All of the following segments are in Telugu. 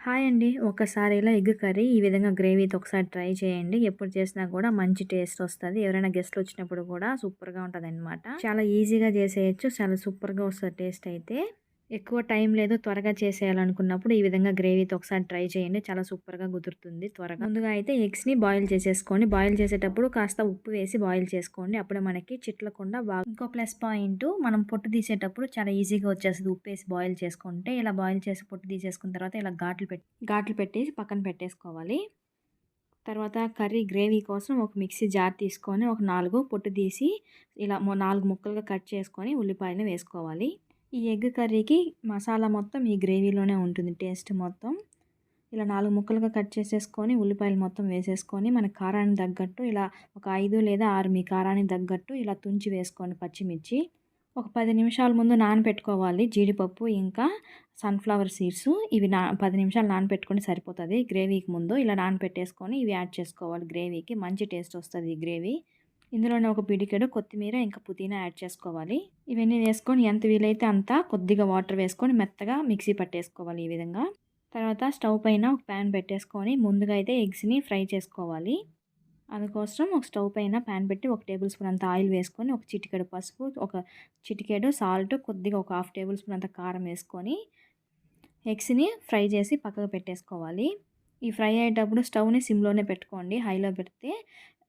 హాయ్ అండి. ఒకసారి ఇలా ఎగ్ కర్రీ ఈ విధంగా గ్రేవీతో ఒకసారి ట్రై చేయండి. ఎప్పుడు చేసినా కూడా మంచి టేస్ట్ వస్తది. ఎవరైనా గెస్ట్‌లు వచ్చినప్పుడు కూడా సూపర్‌గా ఉంటదనమాట. చాలా ఈజీగా చేసేయొచ్చు. చాలా సూపర్‌గా వస్తది టేస్ట్ అయితే. ఎక్కువ టైం లేదు, త్వరగా చేసేయాలనుకున్నప్పుడు ఈ విధంగా గ్రేవీతో ఒకసారి ట్రై చేయండి. చాలా సూపర్‌గా కుదురుతుంది త్వరగా. ముందుగా అయితే ఎగ్స్‌ని బాయిల్ చేసేసుకోండి. బాయిల్ చేసేటప్పుడు కాస్త ఉప్పు వేసి బాయిల్ చేసుకోండి. అప్పుడే మనకి చిట్లకుండా బాగా. ఇంకో ప్లస్ పాయింట్, మనం పొట్టు తీసేటప్పుడు చాలా ఈజీగా వచ్చేస్తది ఉప్పేసి బాయిల్ చేసుకుంటే. ఇలా బాయిల్ చేసి పొట్టు తీసేసుకున్న తర్వాత ఇలా ఘాట్లు పెట్టేసి పక్కన పెట్టేసుకోవాలి. తర్వాత కర్రీ గ్రేవీ కోసం ఒక మిక్సీ జార్ తీసుకొని ఒక 4 పొట్టు తీసి ఇలా 4 ముక్కలుగా కట్ చేసుకొని ఉల్లిపాయలు వేసుకోవాలి. ఈ ఎగ్ కర్రీకి మసాలా మొత్తం ఈ గ్రేవీలోనే ఉంటుంది, టేస్ట్ మొత్తం. ఇలా 4 ముక్కలుగా కట్ చేసేసుకొని ఉల్లిపాయలు మొత్తం వేసేసుకొని మన కారానికి తగ్గట్టు ఇలా ఒక 5 లేదా 6 మీ కారానికి తగ్గట్టు ఇలా తుంచి వేసుకోండి పచ్చిమిర్చి. ఒక 10 నిమిషాల ముందు నానబెట్టుకోవాలి జీడిపప్పు ఇంకా సన్‌ఫ్లవర్ సీడ్స్. ఇవి 10 నిమిషాలు నానబెట్టుకుంటే సరిపోతది. గ్రేవీకి ముందు ఇలా నానబెట్టేసుకొని ఇవి యాడ్ చేసుకోవాలి గ్రేవీకి. మంచి టేస్ట్ వస్తది ఈ గ్రేవీ. ఇందులోనే ఒక పిడికెడు కొత్తిమీర ఇంకా పుదీనా యాడ్ చేసుకోవాలి. ఇవన్నీ వేసుకొని ఎంత వీలైతే అంత కొద్దిగా వాటర్ వేసుకొని మెత్తగా మిక్సీ పట్టేసుకోవాలి ఈ విధంగా. తర్వాత స్టవ్ పైన ఒక ప్యాన్ పెట్టేసుకొని ముందుగా అయితే ఎగ్స్‌ని ఫ్రై చేసుకోవాలి. అందుకోసం ఒక స్టవ్ పైన ప్యాన్ పెట్టి 1 టేబుల్ స్పూన్ అంత ఆయిల్ వేసుకొని, ఒక చిటికెడు పసుపు, ఒక చిటికెడు సాల్ట్, కొద్దిగా ఒక హాఫ్ టేబుల్ స్పూన్ అంత కారం వేసుకొని ఎగ్స్‌ని ఫ్రై చేసి పక్కకు పెట్టేసుకోవాలి. ఈ ఫ్రై అయ్యేటప్పుడు స్టవ్‌ని సిమ్‌లోనే పెట్టుకోండి. హైలో పెడితే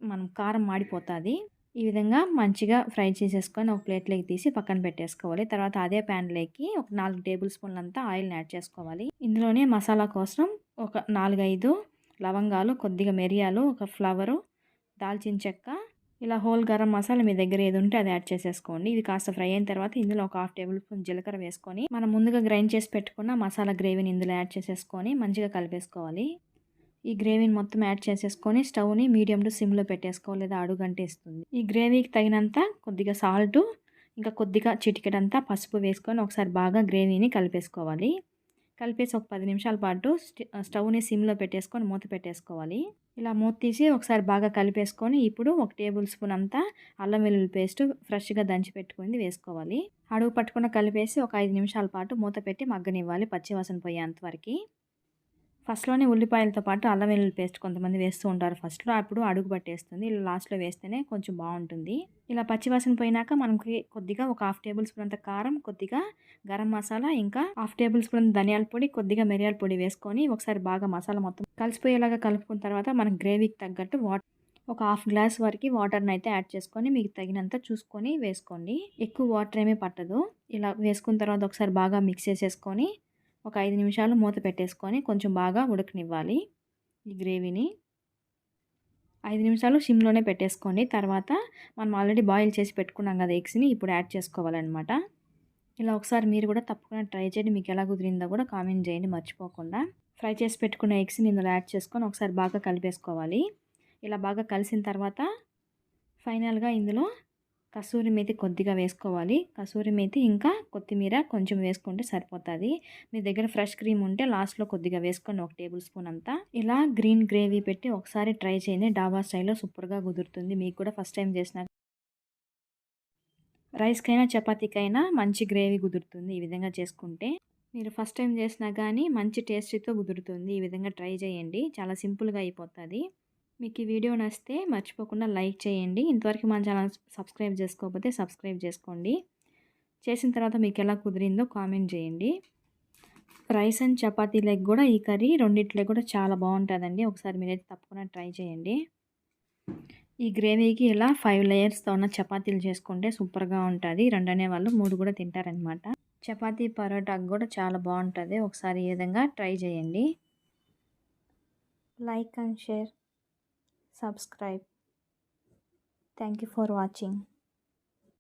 మనం కారం మాడిపోతుంది. ఈ విధంగా మంచిగా ఫ్రై చేసేసుకొని ఒక ప్లేట్లోకి తీసి పక్కన పెట్టేసుకోవాలి. తర్వాత అదే ప్యాన్లోకి ఒక 4 టేబుల్ స్పూన్లంతా ఆయిల్ని యాడ్ చేసుకోవాలి. ఇందులోనే మసాలా కోసం ఒక 4, 5 లవంగాలు, కొద్దిగా మిరియాలు, ఒక ఫ్లవరు, దాల్చిన చెక్క, ఇలా హోల్ గరం మసాలా మీ దగ్గర ఏది ఉంటే అది యాడ్ చేసేసుకోండి. ఇది కాస్త ఫ్రై అయిన తర్వాత ఇందులో ఒక హాఫ్ టేబుల్ స్పూన్ జీలకర్ర వేసుకొని మనం ముందుగా గ్రైండ్ చేసి పెట్టుకున్న మసాలా గ్రేవీని ఇందులో యాడ్ చేసేసుకొని మంచిగా కలిపేసుకోవాలి. ఈ గ్రేవీని మొత్తం యాడ్ చేసేసుకొని స్టవ్ని మీడియం టు సిమ్లో పెట్టేసుకోవాలి, లేదా అడుగంటేస్తుంది. ఈ గ్రేవీకి తగినంత కొద్దిగా సాల్టు, ఇంకా కొద్దిగా చిటికెడంతా పసుపు వేసుకొని ఒకసారి బాగా గ్రేవీని కలిపేసుకోవాలి. కలిపేసి ఒక 10 నిమిషాల పాటు స్టవ్ని సిమ్లో పెట్టేసుకొని మూత పెట్టేసుకోవాలి. ఇలా మూత తీసి ఒకసారి బాగా కలిపేసుకొని ఇప్పుడు 1 టేబుల్ స్పూన్ అంతా అల్లం వెల్లుల్లి పేస్ట్ ఫ్రెష్గా దంచి పెట్టుకుంది వేసుకోవాలి. అడుగు పట్టుకున్న కలిపేసి ఒక 5 నిమిషాల పాటు మూత పెట్టి మగ్గనివ్వాలి పచ్చివాసన పోయేంత వరకు. ఫస్ట్‌లోనే ఉల్లిపాయలతో పాటు అల్లం వెల్లుల్లి పేస్ట్ కొంతమంది వేస్తూ ఉంటారు ఫస్ట్‌లో. అప్పుడు అడుగు పట్టేస్తుంది. ఇలా లాస్ట్‌లో వేస్తేనే కొంచెం బాగుంటుంది. ఇలా పచ్చివాసన పోయినాక మనకి కొద్దిగా ఒక హాఫ్ టేబుల్ స్పూన్ అంత కారం, కొద్దిగా గరం మసాలా, ఇంకా హాఫ్ టేబుల్ స్పూన్ ధనియాల పొడి, కొద్దిగా మిరియాల పొడి వేసుకొని ఒకసారి బాగా మసాలా మొత్తం కలిసిపోయేలాగా కలుపుకున్న తర్వాత మనకి గ్రేవీకి తగ్గట్టు ఒక హాఫ్ గ్లాస్ వరకు వాటర్ని అయితే యాడ్ చేసుకొని మీకు తగినంత చూసుకొని వేసుకోండి. ఎక్కువ వాటర్ ఏమీ పట్టదు. ఇలా వేసుకున్న తర్వాత ఒకసారి బాగా మిక్స్ చేసేసుకొని ఒక 5 నిమిషాలు మూత పెట్టేసుకొని కొంచెం బాగా ఉడకనివ్వాలి ఈ గ్రేవీని. 5 నిమిషాలు సిమ్లోనే పెట్టేసుకోండి. తర్వాత మనం ఆల్రెడీ బాయిల్ చేసి పెట్టుకున్నాం కదా ఎగ్స్‌ని, ఇప్పుడు యాడ్ చేసుకోవాలన్నమాట. ఇలా ఒకసారి మీరు కూడా తప్పకుండా ట్రై చేయండి. మీకు ఎలా కుదిరిందో కూడా కామెంట్ చేయండి మర్చిపోకుండా. ఫ్రై చేసి పెట్టుకున్న ఎగ్స్‌ని ఇందులో యాడ్ చేసుకొని ఒకసారి బాగా కలిపేసుకోవాలి. ఇలా బాగా కలిసిన తర్వాత ఫైనల్గా ఇందులో కసూరి మేతి కొద్దిగా వేసుకోవాలి. కసూరి మేతి ఇంకా కొత్తిమీర కొంచెం వేసుకుంటే సరిపోతుంది. మీ దగ్గర ఫ్రెష్ క్రీమ్ ఉంటే లాస్ట్‌లో కొద్దిగా వేసుకోండి, 1 టేబుల్ స్పూన్ అంతా. ఇలా గ్రీన్ గ్రేవీ పెట్టి ఒకసారి ట్రై చేయండి. డాబా స్టైల్‌లో సూపర్‌గా కుదురుతుంది. మీకు కూడా ఫస్ట్ టైం చేసినా రైస్‌కైనా చపాతీకైనా మంచి గ్రేవీ కుదురుతుంది ఈ విధంగా చేసుకుంటే. మీరు ఫస్ట్ టైం చేసినా కానీ మంచి టేస్టీతో కుదురుతుంది. ఈ విధంగా ట్రై చేయండి. చాలా సింపుల్‌గా అయిపోతుంది. మీకు ఈ వీడియో నచ్చితే మర్చిపోకుండా లైక్ చేయండి. ఇంతవరకు మన ఛానల్ సబ్స్క్రైబ్ చేసుకోకపోతే సబ్స్క్రైబ్ చేసుకోండి. చేసిన తర్వాత మీకు ఎలా కుదిరిందో కామెంట్ చేయండి. రైస్ అండ్ చపాతీలకు కూడా ఈ కర్రీ రెండిట్లకి కూడా చాలా బాగుంటుందండి. ఒకసారి మీరైతే తప్పకుండా ట్రై చేయండి. ఈ గ్రేవీకి ఇలా 5 లేయర్స్తో ఉన్న చపాతీలు చేసుకుంటే సూపర్గా ఉంటుంది. 2 అనేవాళ్ళు 3 కూడా తింటారనమాట. చపాతీ పరోటాకు కూడా చాలా బాగుంటుంది. ఒకసారి ఈ విధంగా ట్రై చేయండి. Like and share, subscribe. Thank you for watching.